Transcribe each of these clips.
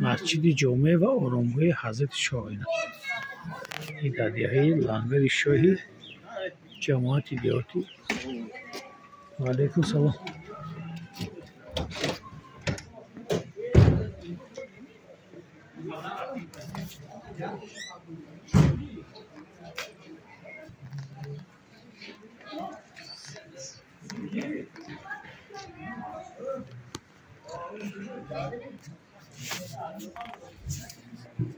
مسجد جمعه و آرامگاه حضرت شاهینان این در دهه لنگر شاهی جماعت دیاتی. و علیکم سلام.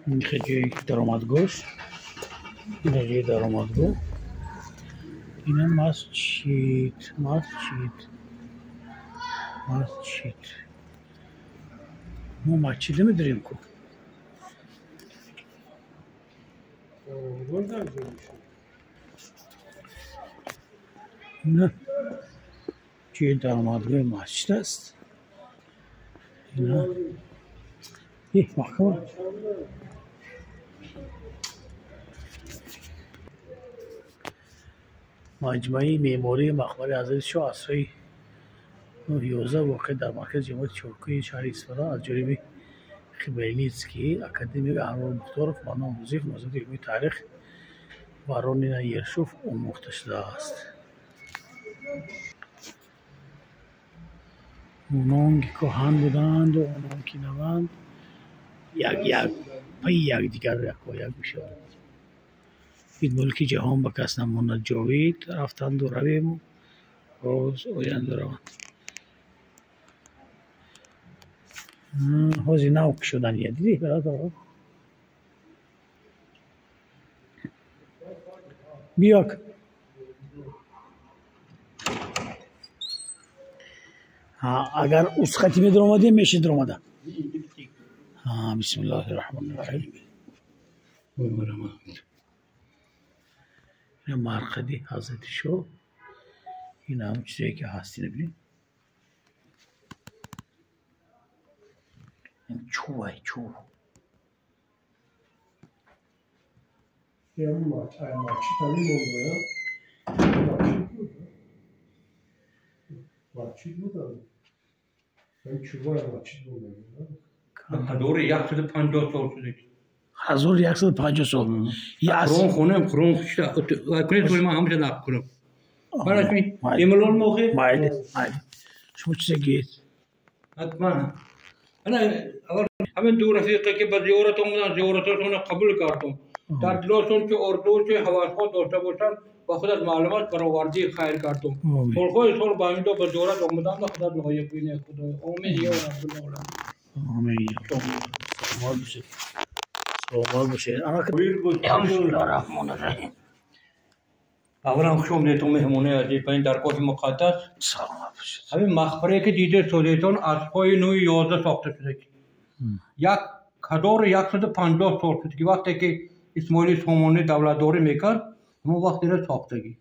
این خیلی درآمدگاهش، این جای درآمدگاه، این مسجد ما مسجد نمیداریم کو نه جای درآمدگاه مسجد است. اینا محکمه مجمع معماری مقبره حضرت شاه عصر 11 واقع در مرکز جمهوری چوکی شهر اصفهان از جانب خمیلنیتسکی اکادمی احمد مختارов با نام وظیفه موضوع علمی تاریخ وارونینا یرشوف آموخته شده است. اونان که کهن بودند و اونان که نوند یک پی یک دیگر یک میشوند. این ملک جهان به کس نماند جاوید، رفتند و رویم روز آینده روند. حوزی نو شدن یه دیدی برادر بیاک اگر اس خطی می درآمده میشه درآمده. بسم الله الرحمن الرحیم. این مرقدی حضرت شاه، این هم چیزی که هستی نبینید. این چوبه یه ماچی تانی مونده ماچی بوده این چوبه ماچی بوده هزار 150 سال شده. 1150 سال. خرون کنید توی ما همشه نقل کنم. برایش می ایمالون موقع مایلی شما چیزی گید حتما انا همین دو رفیقه که به زیارتمون قبول کردم در دلشون که اردو چه حواسات داشته باشن و خود از معلومات برآوردی خیر کردم. سالهای سال با این دو به زیارت آمدم و خدا لایق بینه خدا. آمین یا رب العالمین. آمین. سلام باشید. سلام باشید. الرحمن الرحیم. اولا خوش آمدید مهمونه عزیز این درگاه مقدس. سلام باشید. همین مقبره که دیده سودتون از پای 911 ساخته شده. 1150 سال شد که وقتی که اسماعیل سامانی دولتداری میکرد اون وقت را ساختگی.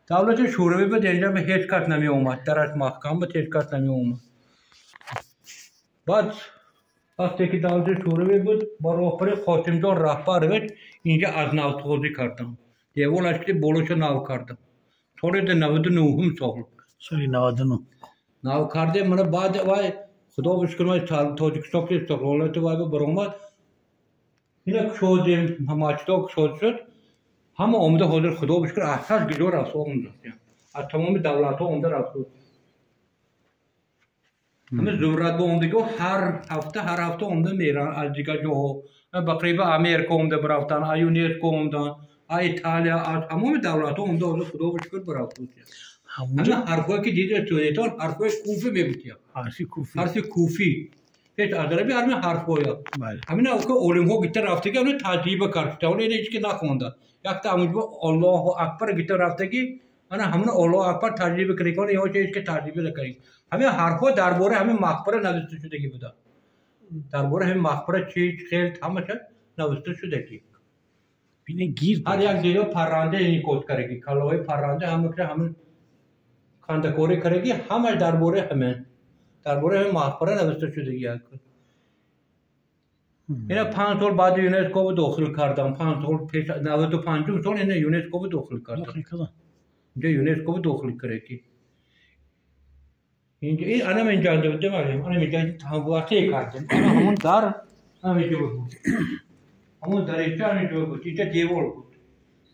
دولت شوروی به اینجا به هیچ کس نمی اومد، درش محکم به هیچ کس نمی اومد. بعد وقتی که دولت شوروی بود با راهبری قاسم جان رهبر بود اینجا از نو سازی کردم. دیوارش که بالاشو نو کردم. سال 99 سال 99 نو کرده. من بعد وای خدا بشکنه تاجیکستان که استقلالات وای برآمد اینا شدیم همچنان شد شد همه آمده حاضر خدا بشکنه احساس گجور رفت آمده از تمام دولت ها آمده رفت همه زمرد با آمدگی هر هفته آمده میرن از دیگه جاها بقریبا امریکا آمده برفتن یونسکو آمدن ایتالیا از تمام دولت ها آمده حاضر خدا بشکر برفت همه حرفایی که دیده تویتان حرفای کوفی میبودیم. حرف کوفی. هیچ عربی همین حرفایی. همین اوقات علم ها گیتار رفته که همین تجربه کرده. اون هیچ کی نخونده. یک تامید الله اکبر گیتار رفته که من همین الله اکبر تجربه کردن یا چیزی که تجربه نکردیم. همین حرفا درباره همین مقبره نوشته شده کی بوده. درباره همین مقبره چیز خیلی تماشه نوشته شده کی. بینه گیر. هر یک جایی پرنده این کد کردی. کلاوی پرنده همین خنده‌کاری کردی همه درباره همین مقبره نوشته شده یک. اینا 5 سال بعد یونسکو داخل کردم. 5 سال پیش 95 سال اینا یونسکو داخل کردم. اینجا یونسکو داخل کردی. این انا من جان دو مریم انا من جان تهوارتی کردم انا همون دار همینجا بود همون دریچه همینجا بود اینجا دیوار بود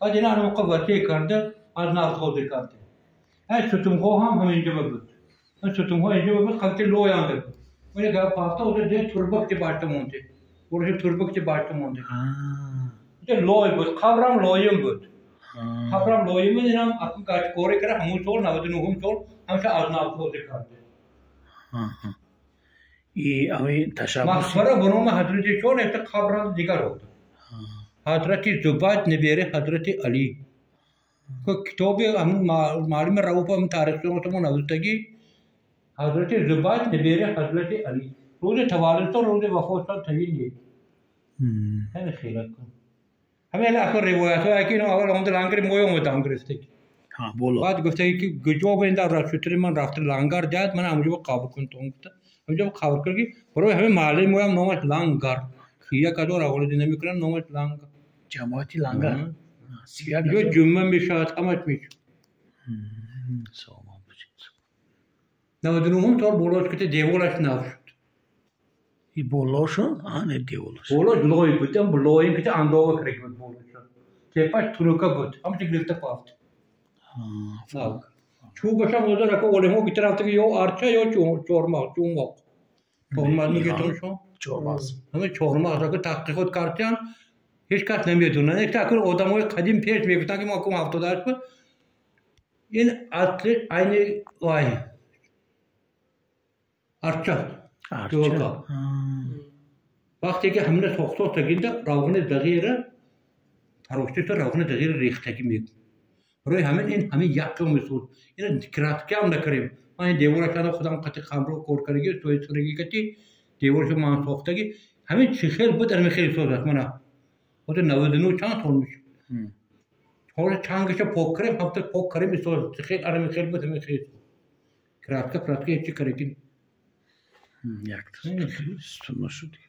بعد اینا انا مقوارتی کردم از نفت خود کردم این ستون‌ها هم همینجا بود این ستون‌ها اینجا بود خلطه لویان بود اون گپ پافتا اون ده تربک باشه مونده اون تربک باشه مونده اینجا لوی بود قبرم لویم بود قبرم لویم بود اینم اپن کاش کوره کرد همون چول 99 هم چول همشه از نفت خود کردم ای همین تشابه مقبره بنام حضرت چون ایت قبر دیگر بود حضرت زباد نبیره حضرت علی کو کتاب همون معلوم روپ هم تاریخ رو نوشتگی حضرت زباد نبیره حضرت علی روز تولد تو روز وفات تو تهیه همین خیرات کن همین آخر روایت ها که اول هم لانگر مویو مدام گرفته ها بولو بعد گفته که گجوب این در رفتاری من رفت لانگر جات من همونجا قابل کنم همونجا خبر کردی برای همین معلم مویم نامش لانگر خیلی کدور اول دیده میکنن نامش لانگر جماعتی لانگر جو جمعه میشد همش میشه سامان بچید 99 سال بولوش که دیوارش نشد ای بولوشون نه دیولوش بولوش لوی بود هم لوی که اندازه کرد بود بولوش تپاش تونوکا بود همش گرفته پافت چوبشم اوزا رکو اولمو کی طرف تک یو آرچا یو چورما میگه شو چورماز همه چورما را که تحقیقات کردن هیچ کس نمیدونه یک تا آدمای قدیم پیش میگفتن که ما کوم 78 بود این اصل عین وای آرچا وقتی که همین سوختو تگیده روغن دغیره فروشته تو روغن دغیره ریختگی میگه روی همین یک میسود این کرات کم نکریم من دیوار کنه خودم قطع خمرو کور کرگی توی سرگی کتی دیوارش ما ساختگی همین چی خیل بود در خیلی سوزات منا خود 99 چند سال میشه حالا چنگش پاک کریم هفته پاک کریم میسود خیلی آرام خیلی بود همین خیلی کرات که چی کرگی یک تو نشد دیگه